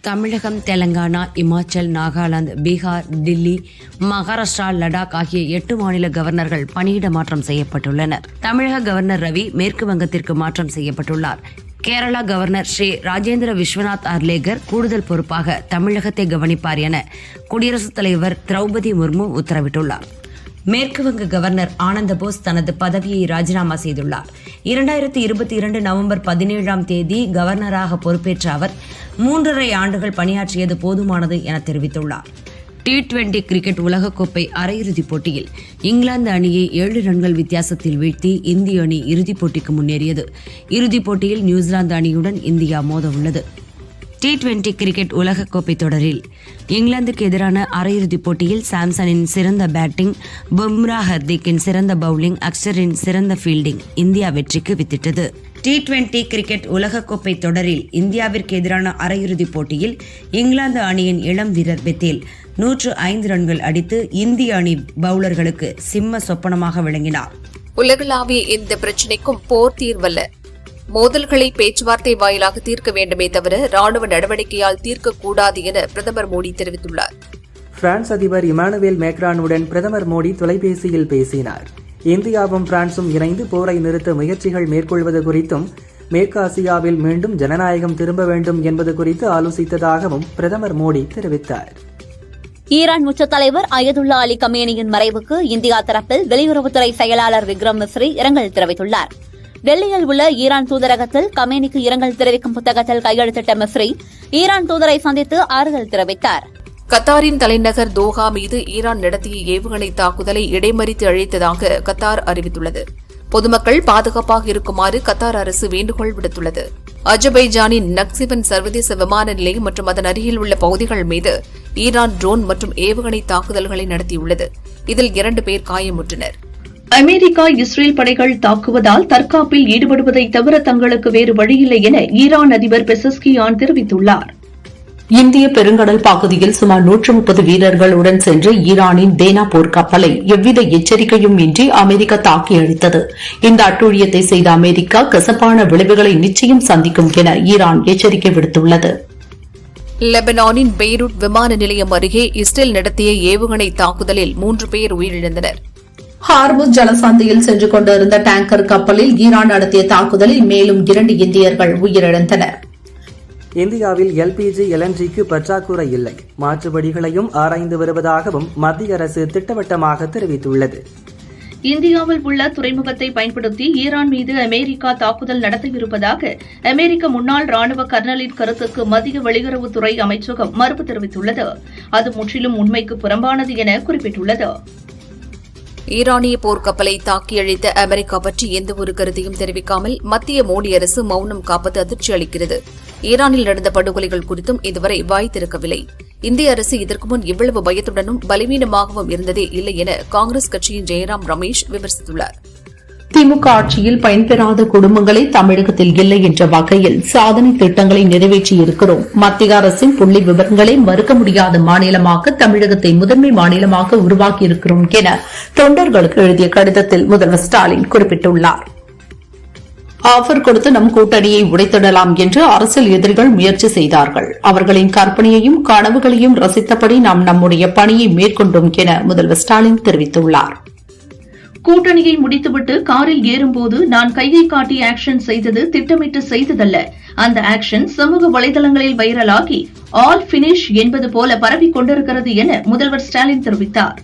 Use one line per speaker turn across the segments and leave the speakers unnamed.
தமிழகம், தெலங்கானா, இமாச்சல், நாகாலாந்து, பீகார், டில்லி, மகாராஷ்டிரா, லடாக் ஆகிய 8 மாநில கவர்னர்கள் பணியிட மாற்றம் செய்யப்பட்டுள்ளனர். தமிழக கவர்னர் ரவி மேற்கு வங்கத்திற்கு மாற்றம் செய்யப்பட்டுள்ளார். கேரளா கவர்னர் ஸ்ரீ ராஜேந்திர விஸ்வநாத் அர்லேகர் கூடுதல் பொறுப்பாக தமிழகத்தை கவனிப்பார் என குடியரசுத் தலைவர் திரௌபதி முர்மு உத்தரவிட்டுள்ளார். மேற்கு வங்க கவர்னர் ஆனந்த போஸ் தனது பதவியை ராஜினாமா செய்துள்ளார். 2022 நவம்பர் 17ஆம் தேதி கவர்னராக பொறுப்பேற்ற அவர் 3.5 ஆண்டுகள் பணியாற்றியது போதுமானது என தெரிவித்துள்ளார். T20 கிரிக்கெட் உலகக்கோப்பை அரையிறுதிப் போட்டியில் இங்கிலாந்து அணியை 7 ரன்கள் வித்தியாசத்தில் வீழ்த்தி இந்திய அணி இறுதிப் போட்டிக்கு முன்னேறியது. இறுதிப் போட்டியில் நியூசிலாந்து அணியுடன் இந்தியா மோதவுள்ளது. T20 கிரிக்கெட் உலகக்கோப்பை தொடரில் இங்கிலாந்துக்கு எதிரான அரையிறுதிப் போட்டியில் சாம்சனின் சிறந்த பேட்டிங், பும்ரா ஹர்திக்கின் சிறந்த பவுலிங், அக்ஷரின் சிறந்த ஃபீல்டிங் இந்தியா வெற்றிக்கு வித்திட்டது. T20 கிரிக்கெட் உலகக்கோப்பை தொடரில் இந்தியாவிற்கு எதிரான அரையிறுதிப் போட்டியில் இங்கிலாந்து அணியின் இளம் வீரர் பெத்தேல் 105 ரன்கள் அடித்து இந்திய அணி பவுலர்களுக்கு சிம்ம சொப்பனமாக விளங்கினார்.
உலகளாவிய இந்த பிரச்சினைக்கும் போர் தீர்வல்ல, மோதல்களை பேச்சுவார்த்தை வாயிலாக தீர்க்க வேண்டுமே தவிர ராணுவ நடவடிக்கையால் தீர்க்கக்கூடாது என பிரதமர் மோடி தெரிவித்துள்ளார்.
பிரான்ஸ் அதிபர் இமானுவேல் மேக்ரானுடன் பிரதமர் மோடி தொலைபேசியில் பேசினார். இந்தியாவும் பிரான்சும் இணைந்து போரை நிறுத்த முயற்சிகள் மேற்கொள்வது குறித்தும் மேற்கு ஆசியாவில் மீண்டும் ஜனநாயகம் திரும்ப வேண்டும் என்பது குறித்து ஆலோசித்ததாகவும் பிரதமர் மோடி தெரிவித்தார்.
ஈரான் உச்ச தலைவர் அயதுல்லா அலி கமேனியின் மறைவுக்கு இந்தியா தரப்பில் வெளியுறவுத்துறை செயலாளர் விக்ரம் மிஸ்ரி இரங்கல் தெரிவித்துள்ளார். டெல்லியில் உள்ள ஈரான் தூதரகத்தில் கமேனிக்கு இரங்கல் தெரிவிக்கும் புத்தகத்தில் கையெழுத்திட்ட மிஸ்ரி ஈரான் தூதரை சந்தித்து ஆறுதல் தெரிவித்தார்.
கத்தாரின் தலைநகர் தோஹா மீது ஈரான் நடத்திய ஏவுகணை தாக்குதலை இடைமறித்து அழைத்ததாக கத்தார் அறிவித்துள்ளது. பொதுமக்கள் பாதுகாப்பாக இருக்குமாறு கத்தார் அரசு வேண்டுகோள் விடுத்துள்ளது. அஜர்பைஜானின் நக்சிவன் சர்வதேச விமான நிலையம் மற்றும் அதன் அருகில் உள்ள பகுதிகள் மீது ஈரான் ட்ரோன் மற்றும் ஏவுகணை தாக்குதல்களை நடத்தியுள்ளது. இதில் 2 பேர் காயமுற்றனர்.
அமெரிக்கா, இஸ்ரேல் படைகள் தாக்குவதால் தற்காப்பில் ஈடுபடுவதை தவிர தங்களுக்கு வேறு வழியில்லை என ஈரான் அதிபர் பெசஸ்கியான் தெரிவித்துள்ளார்.
இந்திய பெருங்கடல் பகுதியில் சுமார் 130 வீரர்களுடன் சென்று ஈரானின் தேனா போர்க்கப்பலை எவ்வித எச்சரிக்கையும் இன்றி அமெரிக்கா தாக்கி அழித்தது. இந்த அட்டூழியத்தை செய்த அமெரிக்கா கசப்பான விளைவுகளை நிச்சயம் சந்திக்கும் என ஈரான் எச்சரிக்கை விடுத்துள்ளது.
லெபனானின் பெய்ரூட் விமான நிலையம் அருகே இஸ்ரேல் நடத்திய ஏவுகணை தாக்குதலில் 3 பேர் உயிரிழந்தனர்.
ஹார்முஸ் ஜலசந்தியில் சென்று கொண்டிருந்த டேங்கர் கப்பலில் ஈரான் நடத்திய தாக்குதலில் மேலும் 2 இந்தியர்கள் உயிரிழந்தனர்.
இந்தியாவில் LPG, LNGக்கு பற்றாக்குறை இல்லை, மாற்று வழிகளையும் ஆராய்ந்து வருவதாகவும் மத்திய அரசு திட்டவட்டமாக தெரிவித்துள்ளது.
இந்தியாவில் உள்ள துறைமுகத்தை பயன்படுத்தி ஈரான் மீது அமெரிக்கா தாக்குதல் நடத்தியிருப்பதாக அமெரிக்க முன்னாள் ராணுவ கர்னலின் கருத்துக்கு மத்திய வெளியுறவுத்துறை அமைச்சகம் மறுப்பு தெரிவித்துள்ளது. அது முற்றிலும் உண்மைக்கு புறம்பானது என குறிப்பிட்டுள்ளது.
ஈரானிய போர்க்கப்பலை தாக்கி அழித்த அமெரிக்கா பற்றி எந்தவொரு கருத்தையும் தெரிவிக்காமல் மத்திய மோடி அரசு மௌனம் காப்பது அதிர்ச்சி அளிக்கிறது. ஈரானில் நடந்த படுகொலைகள் குறித்தும் இதுவரை வாய் திறக்கவில்லை. இந்திய அரசு இதற்கு முன் இவ்வளவு பயத்துடனும் பலவீனமாகவும் இருந்ததே இல்லை என காங்கிரஸ் கட்சியின் ஜெயராம் ரமேஷ் விமர்சித்துள்ளார்.
திமுக ஆட்சியில் பயன்பெறாத குடும்பங்களே தமிழகத்தில் இல்லை என்ற வகையில் சாதனை திட்டங்களை நிறைவேற்றியிருக்கிறோம். மத்திய அரசின் புள்ளி விவரங்களை மறுக்க முடியாத மாநிலமாக தமிழகத்தை முதன்மை மாநிலமாக உருவாக்கியிருக்கிறோம் என தொண்டர்களுக்கு எழுதிய கடிதத்தில் முதல்வர் ஸ்டாலின் குறிப்பிட்டுள்ளார். ஆஃபர் கொடுத்து நம் கூட்டணியை உடைத்திடலாம் என்று அரசியல் எதிரிகள் முயற்சி செய்தார்கள். அவர்களின் கற்பனையையும் கனவுகளையும் ரசித்தபடி நாம் நம்முடைய பணியை மேற்கொண்டோம் என முதல்வர் ஸ்டாலின் தெரிவித்துள்ளார்.
கூட்டணியை முடித்துவிட்டு காரில் ஏறும்போது நான் கையை காட்டி ஆக்ஷன் செய்தது திட்டமிட்டு செய்ததல்ல. அந்த ஆக்ஷன் சமூக வலைதளங்களில் வைரலாகி ஆல் பினிஷ் என்பது போல பரவிக் கொண்டிருக்கிறது என முதல்வர் ஸ்டாலின் தெரிவித்தார்.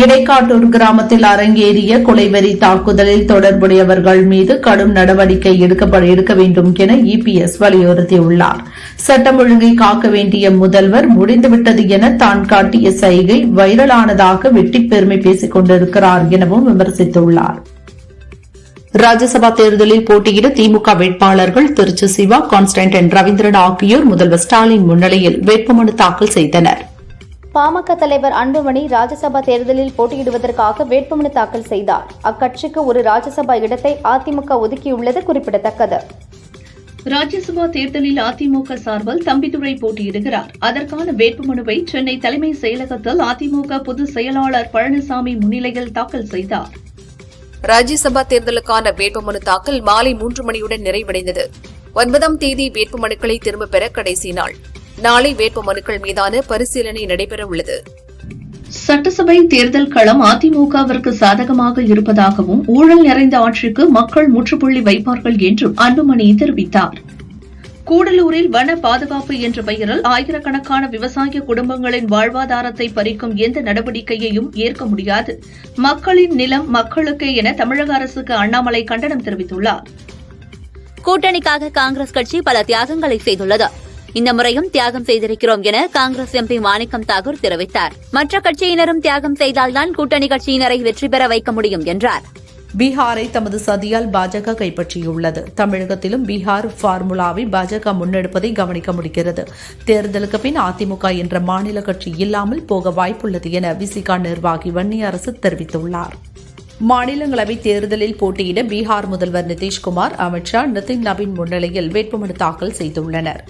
இடைக்காட்டூர் கிராமத்தில் அரங்கேறிய கொலைவெறி தாக்குதலில் தொடர்புடையவர்கள் மீது கடும் நடவடிக்கை எடுக்க வேண்டும் என EPS வலியுறுத்தியுள்ளார். சட்டம் ஒழுங்கை காக்க வேண்டிய முதல்வர் முடிந்துவிட்டது என தான் காட்டிய சைகை வைரலானதாக வெட்டிப் பெருமை பேசிக் கொண்டிருக்கிறார் எனவும் விமர்சித்துள்ளார். ராஜ்யசபா தேர்தலில் போட்டியிட திமுக வேட்பாளர்கள் திருச்சி சிவா, கான்ஸ்டன்டைன் ரவீந்திரன் ஆகியோர் முதல்வர் ஸ்டாலின் முன்னிலையில் வேட்புமனு தாக்கல் செய்தனர்.
பாமக தலைவர் அன்புமணி ராஜ்யசபா தேர்தலில் போட்டியிடுவதற்காக வேட்புமனு தாக்கல் செய்தார். அக்கட்சிக்கு ஒரு ராஜ்யசபா இடத்தை அதிமுக ஒதுக்கியுள்ளது குறிப்பிடத்தக்கது.
ராஜ்யசபா தேர்தலில் அதிமுக சார்பில் தம்பிதுரை போட்டியிடுகிறார். அதற்கான வேட்புமனுவை சென்னை தலைமை செயலகத்தில் அதிமுக பொதுச் செயலாளர் பழனிசாமி முன்னிலையில் தாக்கல் செய்தார்.
ராஜ்யசபா தேர்தலுக்கான வேட்புமனு தாக்கல் மாலை 3 மணியுடன் நிறைவடைந்தது. 9ஆம் தேதி வேட்புமனுக்களை திரும்பப் பெற கடைசி நாள். நாளை வேட்புமனுக்கள் மீதான பரிசீலனை நடைபெறவுள்ளது.
சட்டசபை தேர்தல் களம் அதிமுகவிற்கு சாதகமாக இருப்பதாகவும் ஊழல் நிறைந்த ஆட்சிக்கு மக்கள் முற்றுப்புள்ளி வைப்பார்கள் என்றும் அன்புமணி தெரிவித்தார். கூடலூரில் வன பாதுகாப்பு என்ற பெயரில் ஆயிரக்கணக்கான விவசாய குடும்பங்களின் வாழ்வாதாரத்தை பறிக்கும் எந்த நடவடிக்கையையும் ஏற்க முடியாது. மக்களின் நிலம் மக்களுக்கே என தமிழக அரசுக்கு அண்ணாமலை கண்டனம் தெரிவித்துள்ளார்.
கூட்டணிக்காக காங்கிரஸ் கட்சி பல தியாகங்களை செய்துள்ளது. இந்த முறையும் தியாகம் செய்திருக்கிறோம் என காங்கிரஸ் எம்பி மாணிக்கம் தாகூர் தெரிவித்தார். மற்ற கட்சியினரும் தியாகம் செய்தால்தான் கூட்டணி கட்சியினரை வெற்றி பெற வைக்க முடியும் என்றார்.
பீகாரை தமது சதியால் பாஜக கைப்பற்றியுள்ளது. தமிழகத்திலும் பீகார் பார்முலாவை பாஜக முன்னெடுப்பதை கவனிக்க முடிகிறது. தேர்தலுக்கு பின் அதிமுக என்ற மாநில கட்சி இல்லாமல் போக வாய்ப்புள்ளது என விசிகா நிர்வாகி வன்னியரசு தெரிவித்துள்ளார். மாநிலங்களவை தேர்தலில் போட்டியிட பீகார் முதல்வர் நிதிஷ்குமார், அமித்ஷா, நிதின் நவீன் முன்னிலையில் வேட்புமனு தாக்கல் செய்துள்ளனர்.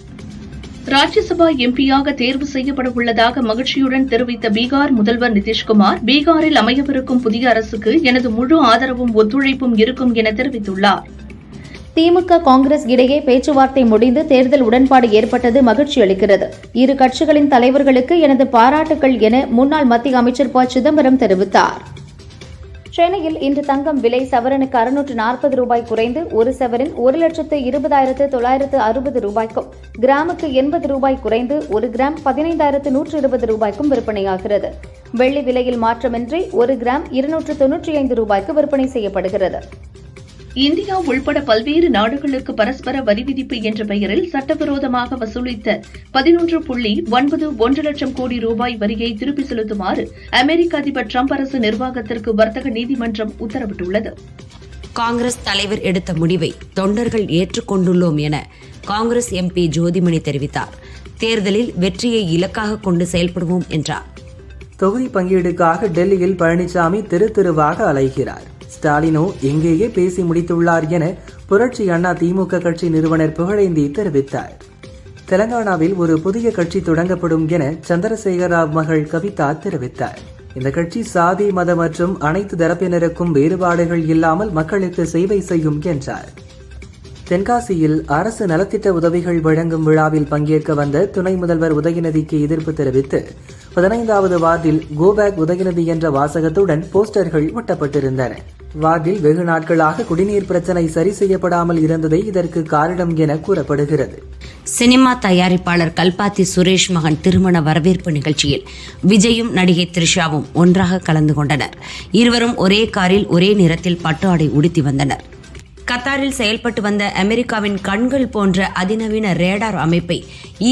ராஜ்யசபா எம்பியாக தேர்வு செய்யப்பட உள்ளதாக மகிழ்ச்சியுடன் தெரிவித்த பீகார் முதல்வர் நிதிஷ்குமார், பீகாரில் அமையவிருக்கும் புதிய அரசுக்கு எனது முழு ஆதரவும் ஒத்துழைப்பும் இருக்கும் என தெரிவித்துள்ளார்.
திமுக காங்கிரஸ் இடையே பேச்சுவார்த்தை முடிந்து தேர்தல் உடன்பாடு ஏற்பட்டது மகிழ்ச்சி அளிக்கிறது. இரு கட்சிகளின் தலைவர்களுக்கு எனது பாராட்டுகள் என முன்னாள் மத்திய அமைச்சர் ப. சிதம்பரம் தெரிவித்தார். சென்னையில் இன்று தங்கம் விலை சவரனுக்கு 640 ரூபாய் குறைந்து ஒரு சவரன் 1,20,960 ரூபாய்க்கும், கிராமுக்கு 80 ரூபாய் குறைந்து ஒரு கிராம் 15,120 ரூபாய்க்கும் விற்பனையாகிறது. வெள்ளி விலையில் மாற்றமின்றி ஒரு கிராம் 295 ரூபாய்க்கு விற்பனை செய்யப்படுகிறது.
இந்தியா உள்பட பல்வேறு நாடுகளுக்கு பரஸ்பர வரி விதிப்பு என்ற பெயரில் சட்டவிரோதமாக வசூலித்த 11.91 லட்சம் கோடி ரூபாய் வரியை திருப்பி செலுத்துமாறு அமெரிக்க அதிபர் டிரம்ப் அரசு நிர்வாகத்திற்கு வர்த்தக நீதிமன்றம் உத்தரவிட்டுள்ளது.
காங்கிரஸ் தலைவர் எடுத்த முடிவை தொண்டர்கள் ஏற்றுக்கொண்டுள்ளோம் என காங்கிரஸ் எம்பி ஜோதிமணி தெரிவித்தார். தேர்தலில் வெற்றியை இலக்காக கொண்டு செயல்படுவோம் என்றார்.
தொகுதி பங்கீடுக்காக டெல்லியில் பழனிசாமி தெருவாக அலைகிறார். ஸ்டாலினோ எங்கேயே பேசி முடித்துள்ளார் என புரட்சி அண்ணா திமுக கட்சி நிறுவனர் புகழேந்தி தெரிவித்தார். தெலங்கானாவில் ஒரு புதிய கட்சி தொடங்கப்படும் என சந்திரசேகர ராவ் மகள் கவிதா தெரிவித்தார். இந்த கட்சி சாதி, மத மற்றும் அனைத்து தரப்பினருக்கும் வேறுபாடுகள் இல்லாமல் மக்களுக்கு சேவை செய்யும் என்றார். தென்காசியில் அரசு நலத்திட்ட உதவிகள் வழங்கும் விழாவில் பங்கேற்க வந்த துணை முதல்வர் உதயநிதிக்கு எதிர்ப்பு தெரிவித்து 15வது வார்டில் கோபேக் உதயநிதி என்ற வாசகத்துடன் போஸ்டர்கள் ஒட்டப்பட்டிருந்தன. வார்டில் வெகு நாட்களாக குடிநீர் பிரச்சினை சரி செய்யப்படாமல் இருந்ததே இதற்கு காரணம் என கூறப்படுகிறது.
சினிமா தயாரிப்பாளர் கல்பாத்தி சுரேஷ் மகன் திருமண வரவேற்பு நிகழ்ச்சியில் விஜயும் நடிகை த்ரிஷாவும் ஒன்றாக கலந்து கொண்டனர். இருவரும் ஒரே காரில் ஒரே நிறத்தில் பட்டு ஆடை உடுத்தி வந்தனர். கத்தாரில் செயல்பட்டு வந்த அமெரிக்காவின் கண்கள் போன்ற அதிநவீன ரேடார் அமைப்பை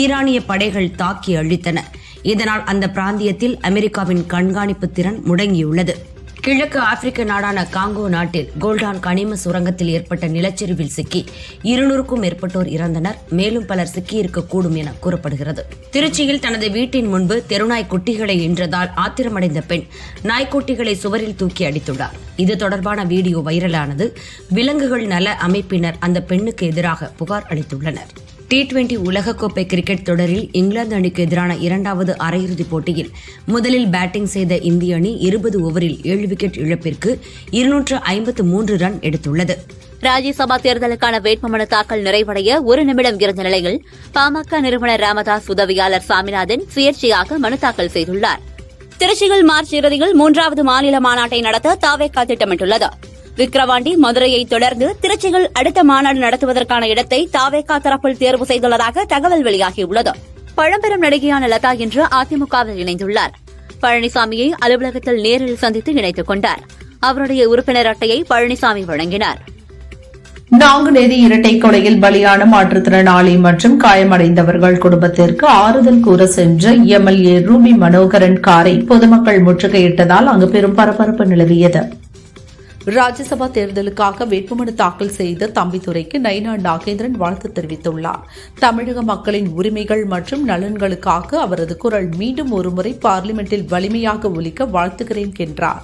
ஈரானிய படைகள் தாக்கி அழித்தன. இதனால் அந்த பிராந்தியத்தில் அமெரிக்காவின் கண்காணிப்பு திறன் முடங்கியுள்ளது. கிழக்கு ஆப்பிரிக்க நாடான காங்கோ நாட்டில் கோல்டான் கனிம சுரங்கத்தில் ஏற்பட்ட நிலச்சரிவில் சிக்கி 200க்கும் மேற்பட்டோர் இறந்தனர். மேலும் பலர் சிக்கியிருக்கக்கூடும் என கூறப்படுகிறது. திருச்சியில் தனது வீட்டின் முன்பு தெருநாய் குட்டிகளை ஈன்றதால் ஆத்திரமடைந்த பெண் நாய்க்குட்டிகளை சுவரில் தூக்கி அடித்துள்ளார். இது தொடர்பான வீடியோ வைரலானது. விலங்குகள் நல அமைப்பினர் அந்த பெண்ணுக்கு எதிராக புகார் அளித்துள்ளனர். T20 உலகக்கோப்பை கிரிக்கெட் தொடரில் இங்கிலாந்து அணிக்கு எதிரான 2வது அரையிறுதிப் போட்டியில் முதலில் பேட்டிங் செய்த இந்திய அணி 20 ஓவரில் 7 விக்கெட் இழப்பிற்கு 253 ரன் எடுத்துள்ளது.
ராஜ்யசபா தேர்தலுக்கான வேட்புமனு தாக்கல் நிறைவடைய ஒரு நிமிடம் இருந்த நிலையில் பாமக நிறுவனர் ராமதாஸ் உதவியாளர் சாமிநாதன் சுயேட்சையாக மனு தாக்கல் செய்துள்ளார். திருச்சியில் மார்ச் இறுதியில் 3வது மாநில மாநாட்டை நடத்த தாவேகா திட்டமிட்டுள்ளது. விக்கிரவாண்டி, மதுரையை தொடர்ந்து திருச்சியில் அடுத்த மாநாடு நடத்துவதற்கான இடத்தை தாவேகா தரப்பில் தேர்வு செய்துள்ளதாக தகவல் வெளியாகியுள்ளது. பழம்பெரும் நடிகையான லதா இன்று அதிமுகவில் இணைந்துள்ளார். பழனிசாமியை அலுவலகத்தில் நேரில் சந்தித்து இணைத்துக் கொண்டார். அவருடைய உறுப்பினர் அட்டையை பழனிசாமி வழங்கினார்.
நாங்குநேரி இரட்டை கொலையில் பலியான மாற்றுத்திறனாளி மற்றும் காயமடைந்தவர்கள் குடும்பத்திற்கு ஆறுதல் கூற சென்ற எம்எல்ஏ ரூபி மனோகரன் காரை பொதுமக்கள் முற்றுகையிட்டதால் அங்கு பெரும் பரபரப்பு நிலவியது. ராஜ்யசபா தேர்தலுக்காக வேட்புமனு தாக்கல் செய்த தம்பிதுரைக்கு நயினா நாகேந்திரன் வாழ்த்து தெரிவித்துள்ளார். தமிழக மக்களின் உரிமைகள் மற்றும் நலன்களுக்காக அவரது குரல் மீண்டும் ஒருமுறை பார்லிமெண்டில் வலிமையாக ஒலிக்க வாழ்த்துகிறேன் என்றார்.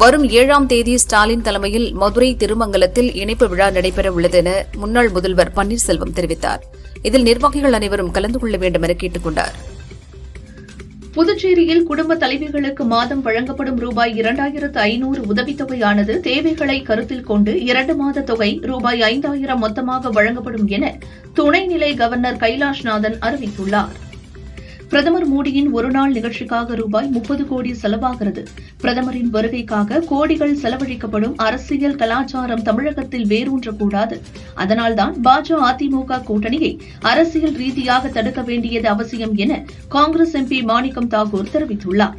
வரும் 7ஆம் தேதி ஸ்டாலின் தலைமையில் மதுரை திருமங்கலத்தில் இணைப்பு விழா நடைபெற உள்ளது என முன்னாள் முதல்வர் பன்னீர்செல்வம் தெரிவித்தார். இதில் நிர்வாகிகள் அனைவரும் கலந்து கொள்ள வேண்டும் என கேட்டுக் கொண்டார்.
புதுச்சேரியில் குடும்ப தலைவிகளுக்கு மாதம் வழங்கப்படும் ரூபாய் 2500 உதவித்தொகையானது தேவைகளை கருத்தில் கொண்டு 2 மாத தொகை ரூபாய் 5000 மொத்தமாக வழங்கப்படும் என துணைநிலை கவர்னர் கைலாஷ்நாதன் அறிவித்துள்ளார். பிரதமர் மோடியின் ஒருநாள் நிகழ்ச்சிக்காக ரூபாய் 30 கோடி செலவாகிறது. பிரதமரின் வருகைக்காக கோடிகள் செலவழிக்கப்படும் அரசியல் கலாச்சாரம் தமிழகத்தில் வேரூன்றக்கூடாது. அதனால்தான் அதிமுக கூட்டணியை அரசியல் ரீதியாக தடுக்க வேண்டியது அவசியம் என காங்கிரஸ் எம்பி மாணிக்கம் தாக்கூர் தெரிவித்துள்ளார்.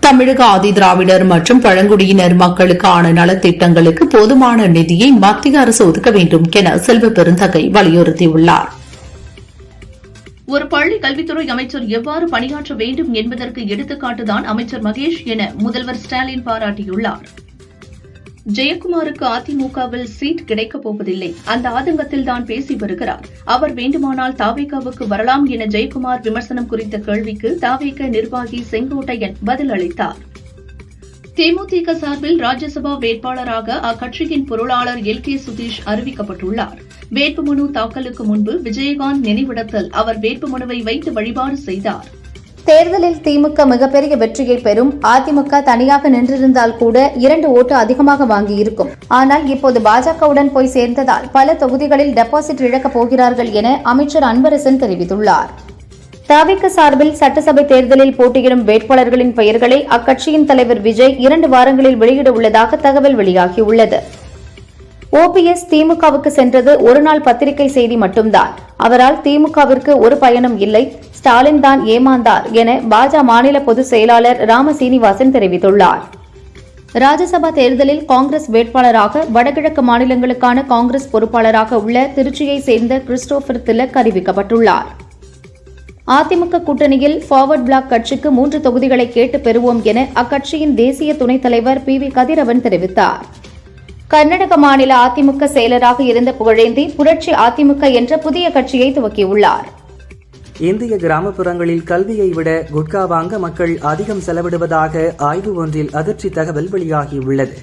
தமிழக ஆதிதிராவிடர் மற்றும் பழங்குடியினர் மக்களுக்கான நலத்திட்டங்களுக்கு போதுமான நிதியை மத்திய அரசு ஒதுக்க வேண்டும் என செல்வ பெருந்தகை வலியுறுத்தியுள்ளார்.
ஒரு பள்ளி கல்வித்துறை அமைச்சர் எவ்வாறு பணியாற்ற வேண்டும் என்பதற்கு எடுத்துக்காட்டுதான் அமைச்சர் மகேஷ் என முதல்வர் ஸ்டாலின் பாராட்டியுள்ளார். ஜெயக்குமாருக்கு அதிமுகவில் சீட் கிடைக்கப் போவதில்லை, அந்த ஆதங்கத்தில்தான் பேசி வருகிறார். அவர் வேண்டுமானால் தாவேகாவுக்கு வரலாம் என ஜெயக்குமார் விமர்சனம் குறித்த கேள்விக்கு தாவேக நிர்வாகி செங்கோட்டையன் பதிலளித்தார். தேமுதிக சார்பில் ராஜ்யசபா வேட்பாளராக அக்கட்சியின் பொருளாளர் எல் கே சுதீஷ் அறிவிக்கப்பட்டுள்ளார். வேட்புமனு தாக்கலுக்கு முன்பு விஜயகாந்த் நினைவிடத்தில் அவர் வேட்புமனுவை வைத்து வழிபாடு செய்தார்.
தேர்தலில் திமுக மிகப்பெரிய வெற்றியை பெறும். அதிமுக தனியாக நின்றிருந்தால் கூட 2 ஓட்டு அதிகமாக வாங்கியிருக்கும். ஆனால் இப்போது பாஜகவுடன் போய் சேர்ந்ததால் பல தொகுதிகளில் டெபாசிட் இழக்கப் போகிறார்கள் என அமைச்சர் அன்பரசன் தெரிவித்துள்ளார். தவிக சார்பில் சட்டசபை தேர்தலில் போட்டியிடும் வேட்பாளர்களின் பெயர்களை அக்கட்சியின் தலைவர் விஜய் 2 வாரங்களில் வெளியிட உள்ளதாக தகவல் வெளியாகியுள்ளது. ஓபிஎஸ் திமுகவுக்கு சென்றது ஒருநாள் பத்திரிகை செய்தி மட்டும்தான். அவரால் திமுகவிற்கு ஒரு பயனும் இல்லை. ஸ்டாலின் தான் ஏமாந்தார் என பாஜக மாநில பொதுச் செயலாளர் ராம சீனிவாசன் தெரிவித்துள்ளார். ராஜ்யசபா தேர்தலில் காங்கிரஸ் வேட்பாளராக வடகிழக்கு மாநிலங்களுக்கான காங்கிரஸ் பொறுப்பாளராக உள்ள திருச்சியை சேர்ந்த கிறிஸ்டோபர் திலக் அறிவிக்கப்பட்டுள்ளார். அதிமுக கூட்டணியில் ஃபார்வர்ட் பிளாக் கட்சிக்கு 3 தொகுதிகளை கேட்டு பெறுவோம் என அக்கட்சியின் தேசிய துணைத் தலைவர் பி.வி. கதிரவன் தெரிவித்தார். கர்நாடக மாநில அதிமுக செயலராக இருந்த புகழேந்தி புரட்சி அதிமுக என்ற புதிய கட்சியை துவக்கியுள்ளார்.
இந்திய கிராமப்புறங்களில் கல்வியை விட குட்கா வாங்க மக்கள் அதிகம் செலவிடுவதாக ஆய்வு ஒன்றில் அதிர்ச்சி தகவல் வெளியாகியுள்ளது.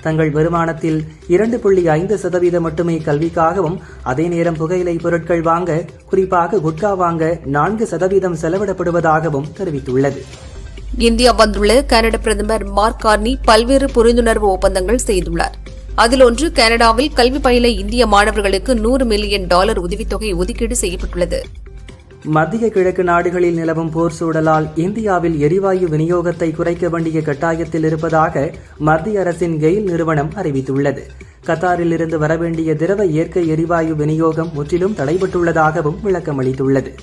தங்கள் வருமானத்தில் 2.5% மட்டுமே கல்விக்காகவும், அதே நேரம் புகையிலை பொருட்கள் வாங்க, குறிப்பாக குட்கா வாங்க 4% செலவிடப்படுவதாகவும் தெரிவித்துள்ளது.
இந்தியா வந்துள்ள கனடா பிரதமர் மார்க் கார்னி பல்வேறு புரிந்துணர்வு ஒப்பந்தங்கள் செய்துள்ளார். அதில் ஒன்று, கனடாவில் கல்வி பயில இந்திய மாணவர்களுக்கு $100 மில்லியன் உதவித்தொகை ஒதுக்கீடு செய்யப்பட்டுள்ளது.
மத்திய கிழக்கு நாடுகளில் நிலவும் போர் சூழலால் இந்தியாவில் எரிவாயு விநியோகத்தை குறைக்க வேண்டிய கட்டாயத்தில் இருப்பதாக மத்திய அரசின் கெயில் நிறுவனம் அறிவித்துள்ளது. கத்தாரில் இருந்து வரவேண்டிய திரவ இயற்கை எரிவாயு விநியோகம் முற்றிலும் தடைபட்டுள்ளதாகவும் விளக்கமளித்துள்ளது.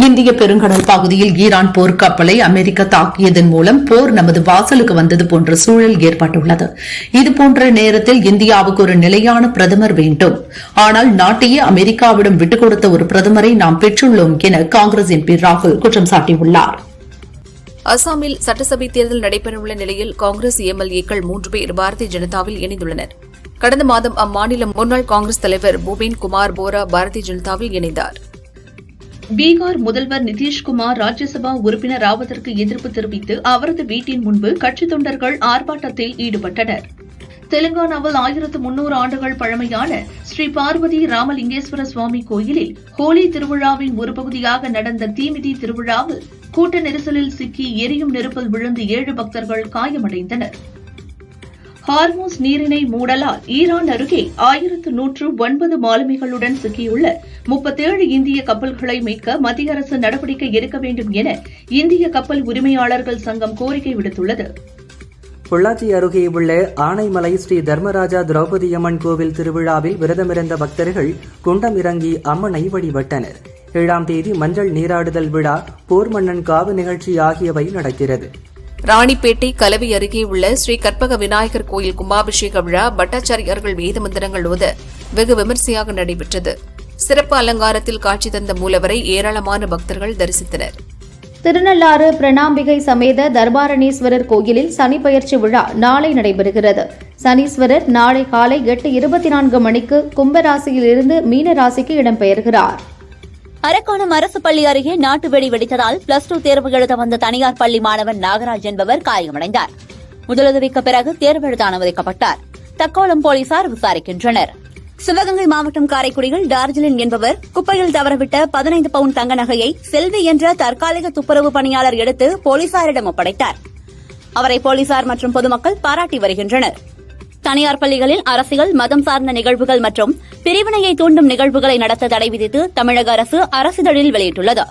இந்திய பெருங்கடல் பகுதியில் ஈரான் போர்க்கப்பலை அமெரிக்கா தாக்கியதன் மூலம் போர் நமது வாசலுக்கு வந்தது போன்ற சூழல் ஏற்பட்டுள்ளது. இதுபோன்ற நேரத்தில் இந்தியாவுக்கு ஒரு நிலையான பிரதமர் வேண்டும். ஆனால் நாட்டையே அமெரிக்காவிடம் விட்டுக் கொடுத்த ஒரு பிரதமரை நாம் பெற்றுள்ளோம் என காங்கிரஸ் எம்பி ராகுல் குற்றம் சாட்டியுள்ளார்.
அசாமில் சட்டசபை தேர்தல் நடைபெறவுள்ள நிலையில் காங்கிரஸ் எம்எல்ஏக்கள் 3 பேர் பாரதிய ஜனதாவில் இணைந்துள்ளனர். கடந்த மாதம் அம்மாநில முன்னாள் காங்கிரஸ் தலைவர் பூபேன் குமார் போரா பாரதிய ஜனதாவில் இணைந்தார்.
பீகார் முதல்வர் நிதிஷ்குமார் ராஜ்யசபா உறுப்பினர் ஆவதற்கு எதிர்ப்பு தெரிவித்து அவரது வீட்டின் முன்பு கட்சித் தொண்டர்கள் ஆர்ப்பாட்டத்தில் ஈடுபட்டனர். தெலுங்கானாவில் 1300 ஆண்டுகள் பழமையான ஸ்ரீ பார்வதி ராமலிங்கேஸ்வர சுவாமி கோயிலில் ஹோலி திருவிழாவின் ஒரு பகுதியாக நடந்த தீமிதி திருவிழாவில் கூட்ட நெரிசலில் சிக்கி எரியும் நெருப்பில் விழுந்து 7 பக்தர்கள் காயமடைந்தனர். ஹார்மோஸ் நீரிணை மூடலால் ஈரான் அருகே 1109 மாலுமிகளுடன் சிக்கியுள்ள 37 இந்திய கப்பல்களை மீட்க மத்திய அரசு நடவடிக்கை எடுக்க வேண்டும் என இந்திய கப்பல் உரிமையாளர்கள் சங்கம் கோரிக்கை விடுத்துள்ளது.
பொள்ளாச்சி அருகே உள்ள ஆனைமலை ஸ்ரீ தர்மராஜா திரௌபதி அம்மன் கோவில் திருவிழாவில் விரதமிருந்த பக்தர்கள் குண்டம் இறங்கி அம்மனை வழிபட்டனர். 7ஆம் தேதி மஞ்சள் நீராடுதல் விழா, போர் மன்னன் காவு நிகழ்ச்சி ஆகியவை நடக்கிறது.
ராணிப்பேட்டை கலவை அருகே உள்ள ஸ்ரீ கற்பக விநாயகர் கோயில் கும்பாபிஷேக விழா பட்டாச்சாரியர்கள் வேத மந்திரங்கள் ஓத வெகு விமரிசையாக நடைபெற்றது. சிறப்பு அலங்காரத்தில் காட்சி தந்த மூலவரை ஏராளமான பக்தர்கள் தரிசித்தனர்.
திருநள்ளாறு பிரணாம்பிகை சமேத தர்பாரணீஸ்வரர் கோயிலில் சனி பெயர்ச்சி விழா நாளை நடைபெறுகிறது. சனீஸ்வரர் நாளை காலை 8:24 மணிக்கு கும்பராசியிலிருந்து மீன ராசிக்கு இடம்பெயர்கிறார்.
அரக்கோணம் அரசு பள்ளி அருகே நாட்டு வெடி வெடித்ததால் +2 தேர்வு எழுத வந்த தனியார் பள்ளி மாணவன் நாகராஜ் என்பவர் காயமடைந்தார். முதலுதவிக்கு பிறகு தேர்வு எழுத அனுமதிக்கப்பட்டார். தக்கோலம் போலீசார் விசாரிக்கின்றனர். சிவகங்கை மாவட்டம் காரைக்குடியில் டார்ஜிலின் என்பவர் குப்பையில் தவறவிட்ட 15 பவுண்ட் தங்க நகையை செல்வி என்ற தற்காலிக துப்புரவு பணியாளர் எடுத்து போலீசாரிடம் ஒப்படைத்தார். அவரை போலீசார் மற்றும் பொதுமக்கள் பாராட்டி வருகின்றனர். தனியார் பள்ளிகளில் அரசியல், மதம் சார்ந்த நிகழ்வுகள் மற்றும் பிரிவினையை தூண்டும் நிகழ்வுகளை நடத்த தடை விதித்து தமிழக அரசு அரசிதழில் வெளியிட்டுள்ளது.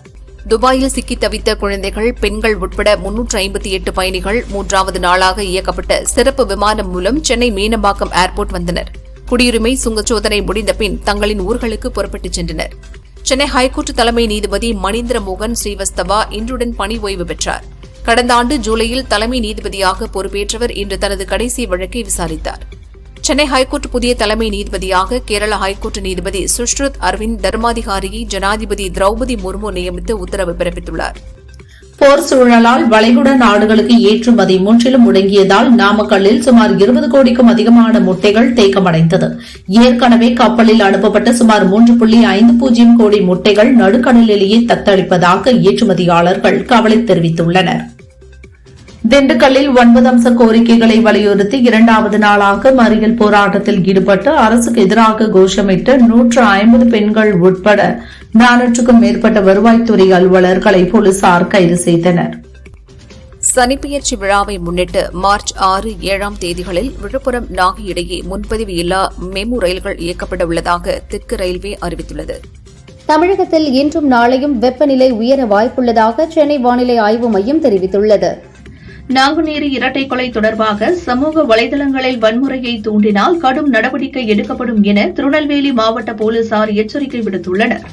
துபாயில் சிக்கித் தவித்த குழந்தைகள், பெண்கள் உட்பட 358 பயணிகள் 3வது நாளாக இயக்கப்பட்ட சிறப்பு விமானம் மூலம் சென்னை மீனம்பாக்கம் ஏர்போர்ட் வந்தனர். குடியுரிமை சுங்கச்சோதனை முடிந்த பின் தங்களின் ஊர்களுக்கு புறப்பட்டுச் சென்றனர். சென்னை ஹைகோர்ட் தலைமை நீதிபதி மணீந்திர மோகன் ஸ்ரீவஸ்தவா இன்றுடன் பணி ஓய்வு பெற்றார். கடந்த ஆண்டு ஜூலையில் தலைமை நீதிபதியாக பொறுப்பேற்றவர் இன்று தனது கடைசி வழக்கை விசாரித்தார். சென்னை ஹைகோர்ட் புதிய தலைமை நீதிபதியாக கேரள ஹைகோர்ட் நீதிபதி சுஷ்ருத் அரவிந்த் தர்மாதிகாரியை ஜனாதிபதி திரௌபதி முர்மு நியமித்து உத்தரவு பிறப்பித்துள்ளார்.
போர் சூழலால் வளைகுடா நாடுகளுக்கு ஏற்றுமதி முற்றிலும் முடங்கியதால் நாமக்கல்லில் சுமார் 20 கோடிக்கும் அதிகமான முட்டைகள் தேக்கமடைந்தது. ஏற்கனவே கப்பலில் அனுப்பப்பட்ட சுமார் 3.50 கோடி முட்டைகள் நடுக்கடலிலேயே தத்தளிப்பதாக ஏற்றுமதியாளர்கள் கவலை தெரிவித்துள்ளனர். திண்டுக்கல்லில் 9 அம்ச கோரிக்கைகளை வலியுறுத்தி 2வது நாளாக மறியல் போராட்டத்தில் ஈடுபட்டு அரசுக்கு எதிராக கோஷமிட்டு 150 பெண்கள் உட்பட 400க்கும் மேற்பட்ட வருவாய்த்துறை அலுவலர்களை போலீசார் கைது செய்தனர்.
சனிப்பெயர்ச்சி விழாவை முன்னிட்டு மார்ச் 6, 7 தேதிகளில் விழுப்புரம், நாகை இடையே முன்பதிவு இல்லா மெமு ரயில்கள் இயக்கப்பட உள்ளதாக தெற்கு ரயில்வே அறிவித்துள்ளது.
தமிழகத்தில் இன்றும் நாளையும் வெப்பநிலை உயர வாய்ப்புள்ளதாக சென்னை வானிலை ஆய்வு மையம் தெரிவித்துள்ளது.
நாங்குநேரி இரட்டை கொலை தொடர்பாக சமூக வலைதளங்களில் வன்முறையை தூண்டினால் கடும் நடவடிக்கை எடுக்கப்படும் என திருநெல்வேலி மாவட்ட போலீசார் எச்சரிக்கை விடுத்துள்ளனர்.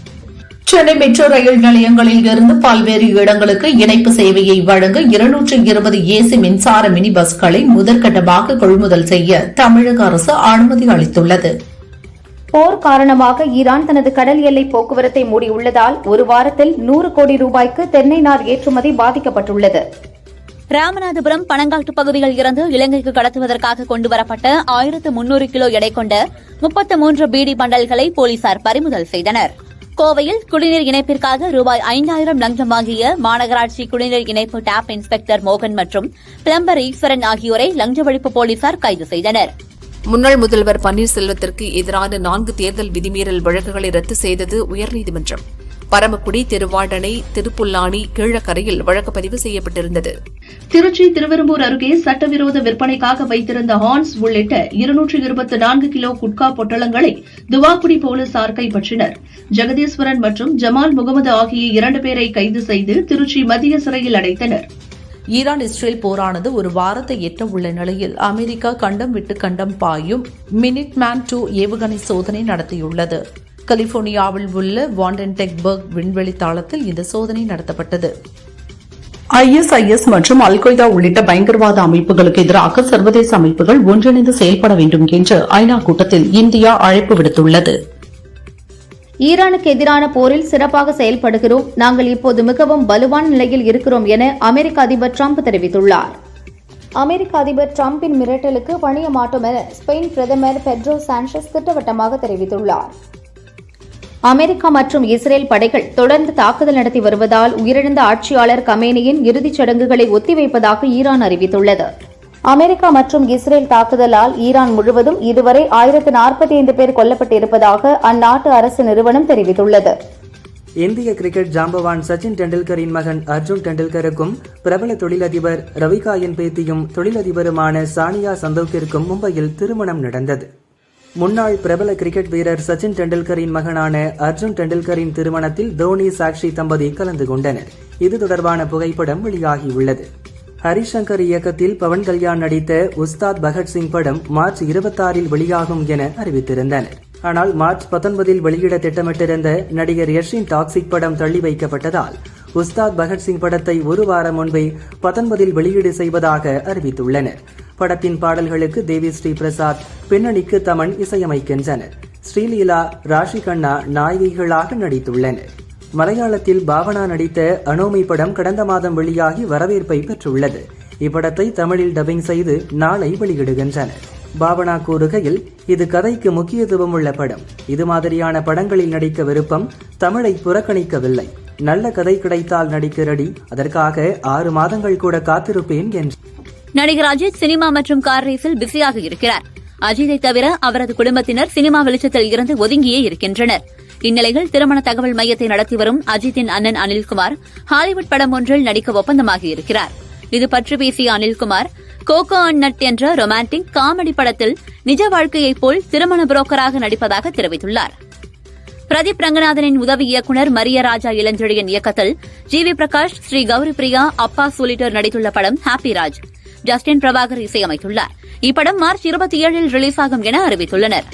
சென்னை மெட்ரோ ரயில் நிலையங்களில் இருந்து பல்வேறு இடங்களுக்கு இணைப்பு சேவையை வழங்க 220 ஏசி மின்சார மினி பஸ்களை முதற்கட்டமாக கொள்முதல் செய்ய தமிழக அரசு அனுமதி அளித்துள்ளது.
போர் காரணமாக ஈரான் தனது கடல் எல்லை போக்குவரத்தை மூடியுள்ளதால் ஒரு வாரத்தில் 100 கோடி ரூபாய்க்கு தென்னை நார் ஏற்றுமதி பாதிக்கப்பட்டுள்ளது.
ராமநாதபுரம் பனங்காட்டு பகுதியில் இருந்து இலங்கைக்கு கடத்துவதற்காக கொண்டுவரப்பட்ட 1300 கிலோ எடை கொண்ட 33 பீடி பண்டல்களை போலீசார் பறிமுதல் செய்தனர். கோவையில் குடிநீர் இணைப்பிற்காக ரூபாய் 5000 லஞ்சம் வாங்கிய மாநகராட்சி குடிநீர் இணைப்பு டேப் இன்ஸ்பெக்டர் மோகன் மற்றும் பிளம்பர் ஈஸ்வரன் ஆகியோரை லஞ்ச ஒழிப்பு போலீசார் கைது செய்தனர்.
முன்னாள் முதல்வர் பன்னீர்செல்வத்திற்கு எதிரான 4 தேர்தல் விதிமீறல் வழக்குகளை ரத்து செய்தது உயர்நீதிமன்றம். பரமக்குடி, திருவாடனை, திருப்புல்லானி, கீழக்கரையில் வழக்கு பதிவு செய்யப்பட்டிருந்தது.
திருச்சி, திருவெரும்பூர் அருகே சட்டவிரோத விற்பனைக்காக வைத்திருந்த ஹார்ன்ஸ் உள்ளிட்ட 224 கிலோ குட்கா பொட்டலங்களை துவாக்குடி போலீசார் கைப்பற்றினர். ஜெகதீஸ்வரன் மற்றும் ஜமால் முகமது ஆகிய 2 பேரை கைது செய்து திருச்சி மத்திய சிறையில் அடைத்தனர்.
ஈரான் இஸ்ரேல் போரானது ஒரு வாரத்தை எட்ட உள்ள நிலையில் அமெரிக்கா கண்டம் விட்டு கண்டம் பாயும் மினிட்மேன் 2 ஏவுகணை சோதனை நடத்தியுள்ளது. கலிபோர்னியாவில் உள்ள வாண்டன்டெக்பர்க் விண்வெளி தளத்தில் இந்த சோதனை நடத்தப்பட்டது. ISIS மற்றும் அல்-கொய்தா உள்ளிட்ட பயங்கரவாத அமைப்புகளுக்கு எதிராக சர்வதேச அமைப்புகள் ஒன்றிணைந்து செயல்பட வேண்டும் என்று ஐநா கூட்டத்தில் இந்தியா அழைப்பு விடுத்துள்ளது.
ஈரானுக்கு எதிரான போரில் சிறப்பாக செயல்படுகிறோம். நாங்கள் இப்போது மிகவும் வலுவான நிலையில் இருக்கிறோம் என அமெரிக்க அதிபர் டிரம்ப் தெரிவித்துள்ளார். அமெரிக்க அதிபர் டிரம்பின் மிரட்டலுக்கு பணிய மாட்டோம் என ஸ்பெயின் பிரதமர் பெட்ரோ சாnchez திட்டவட்டமாக தெரிவித்துள்ளார். அமெரிக்கா மற்றும் இஸ்ரேல் படைகள் தொடர்ந்து தாக்குதல் நடத்தி வருவதால் உயிரிழந்த ஆட்சியாளர் கமேனியின் இறுதிச் சடங்குகளை ஒத்திவைப்பதாக ஈரான் அறிவித்துள்ளது. அமெரிக்கா மற்றும் இஸ்ரேல் தாக்குதலால் ஈரான் முழுவதும் இதுவரை 1045 பேர் கொல்லப்பட்டிருப்பதாக அந்நாட்டு அரசு நிறுவனம் தெரிவித்துள்ளது.
இந்திய கிரிக்கெட் ஜாம்பவான் சச்சின் டெண்டுல்கரின் மகன் அர்ஜுன் டெண்டுல்கருக்கும் பிரபல தொழிலதிபர் ரவிகாயின் பேத்தியும் தொழிலதிபருமான சானியா சந்தோக்கிற்கும் மும்பையில் திருமணம் நடந்தது. முன்னாள் பிரபல கிரிக்கெட் வீரர் சச்சின் டெண்டுல்கரின் மகனான அர்ஜுன் டெண்டுல்கரின் திருமணத்தில் தோனி, சாக்ஷி தம்பதி கலந்து கொண்டனர். இது தொடர்பான புகைப்படம் வெளியாகியுள்ளது. ஹரிசங்கர் இயக்கத்தில் பவன் கல்யாண் நடித்த உஸ்தாத் பகத்சிங் படம் மார்ச் 26 வெளியாகும் என அறிவித்திருந்தனர். ஆனால் மார்ச் 19 வெளியிட திட்டமிட்டிருந்த நடிகர் யஷின் டாக்ஸிக் படம் தள்ளி வைக்கப்பட்டதால் உஸ்தாத் பகத்சிங் படத்தை ஒரு வாரம் முன்பே 19 வெளியீடு செய்வதாக அறிவித்துள்ளனர். படத்தின் பாடல்களுக்கு தேவி ஸ்ரீ பிரசாத், பின்னணிக்கு தமன் இசையமைக்கின்றனர். ஸ்ரீலீலா, ராஷி கண்ணா நாயகிகளாக நடித்துள்ளனர். மலையாளத்தில் பாவனா நடித்த அனோமி படம் கடந்த மாதம் வெளியாகி வரவேற்பை பெற்றுள்ளது. இப்படத்தை தமிழில் டப்பிங் செய்து நாளை வெளியிடுகின்றனர். பாவனா கூறுகையில், இது கதைக்கு முக்கியத்துவம் உள்ள படம். இது மாதிரியான படங்களில் நடிக்க விருப்பம், தமிழை புறக்கணிக்கவில்லை. நல்ல கதை கிடைத்தால் நடிக்க ரெடி. அதற்காக 6 மாதங்கள் கூட காத்திருப்பேன் என்று
நடிகர் அஜித் சினிமா மற்றும் கார் ரேஸில் பிஸியாக இருக்கிறார். அஜித்தை தவிர அவரது குடும்பத்தினர் சினிமா வெளிச்சத்தில் இருந்து ஒதுங்கியே இருக்கின்றனர். இந்நிலையில் திருமண தகவல் மையத்தை நடத்தி வரும் அஜித்தின் அண்ணன் அனில்குமார் ஹாலிவுட் படம் ஒன்றில் நடிக்க ஒப்பந்தமாகியிருக்கிறார். இது பற்றி பேசிய அனில்குமார், கோகோ அண்ட் நட் என்ற ரொமான்டிக் காமெடி படத்தில் நிஜ வாழ்க்கையைப் போல் திருமண புரோக்கராக நடிப்பதாக தெரிவித்துள்ளார். பிரதீப் ரங்கநாதனின் உதவி இயக்குநர் மரியராஜா இளஞ்செழியன் இயக்கத்தில் ஜி.வி. பிரகாஷ், ஸ்ரீ கௌரி பிரியா, அப்பாஸ் உள்ளிட்டோர் நடித்துள்ள படம் ஹாப்பி ராஜ். ஜஸ்டின் பிரபாகர் இசையமைத்துள்ளார். இப்படம் மார்ச் 27 ரிலீஸ் ஆகும் என அறிவித்துள்ளனர்.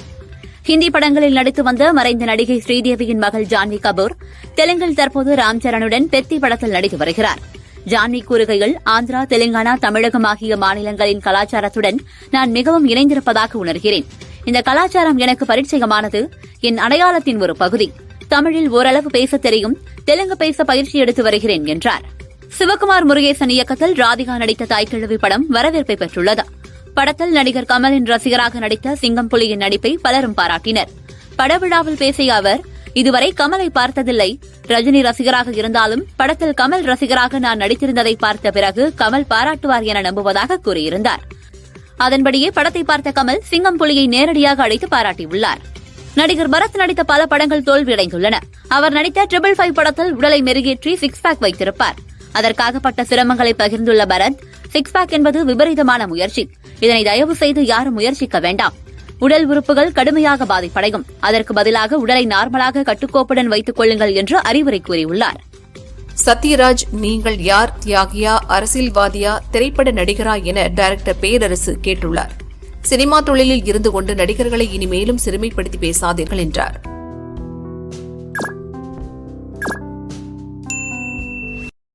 ஹிந்தி படங்களில் நடித்து வந்த மறைந்த நடிகை ஸ்ரீதேவியின் மகள் ஜான்வி கபூர் தெலுங்கில் தற்போது ராம்சரணுடன் பெத்தி படத்தில் நடித்து வருகிறார். ஜான்வி கூறுகையில், ஆந்திரா, தெலுங்கானா, தமிழகம் ஆகிய மாநிலங்களின் கலாச்சாரத்துடன் நான் மிகவும் இணைந்திருப்பதாக உணர்கிறேன். இந்த கலாச்சாரம் எனக்கு பரிச்சயமானது, என் அடையாளத்தின் ஒரு பகுதி. தமிழில் ஓரளவு பேசத் தெரியும், தெலுங்கு பேச பயிற்சி எடுத்து வருகிறேன் என்றார். சிவகுமார் முருகேசன் இயக்கத்தில் ராதிகா நடித்த தாய்க்கிழவி படம் வரவேற்பை பெற்றுள்ளது. படத்தில் நடிகர் கமலின் ரசிகராக நடித்த சிங்கம் புலியின் நடிப்பை பலரும் பாராட்டினர். படவிழாவில் பேசிய அவர், இதுவரை கமலை பார்த்ததில்லை. ரஜினி ரசிகராக இருந்தாலும் படத்தில் கமல் ரசிகராக நான் நடித்திருந்ததை பார்த்த பிறகு கமல் பாராட்டுவார் என நம்புவதாக கூறியிருந்தார். அதன்படியே படத்தை பார்த்த கமல் சிங்கம் புலியை நேரடியாக அழைத்து பாராட்டியுள்ளார். நடிகர் பரத் நடித்த பல படங்கள் தோல்வியடைந்துள்ளன. அவர் நடித்த 555 படத்தில் உடலை மெருகேற்றி சிக்ஸ் பேக் வைத்திருப்பார். அதற்காக பட்ட சிரமங்களை பகிர்ந்துள்ள பரத், சிக்ஸ் பேக் என்பது விபரீதமான முயற்சி. இதனை தயவு செய்து யாரும் முயற்சிக்க வேண்டாம். உடல் உறுப்புகள் கடுமையாக பாதிப்படையும். அதற்கு பதிலாக உடலை நார்மலாக கட்டுக்கோப்புடன் வைத்துக் கொள்ளுங்கள் என்று அறிவுரை கூறியுள்ளார்.
சத்யராஜ், நீங்கள் யார், தியாகியா, அரசியல்வாதியா, திரைப்பட நடிகரா என டைரக்டர் பேரரசு கேட்டுள்ளார். சினிமா தொழிலில் இருந்து கொண்டு நடிகர்களை இனிமேலும் சிறுமைப்படுத்தி பேசாதீர்கள் என்றார்.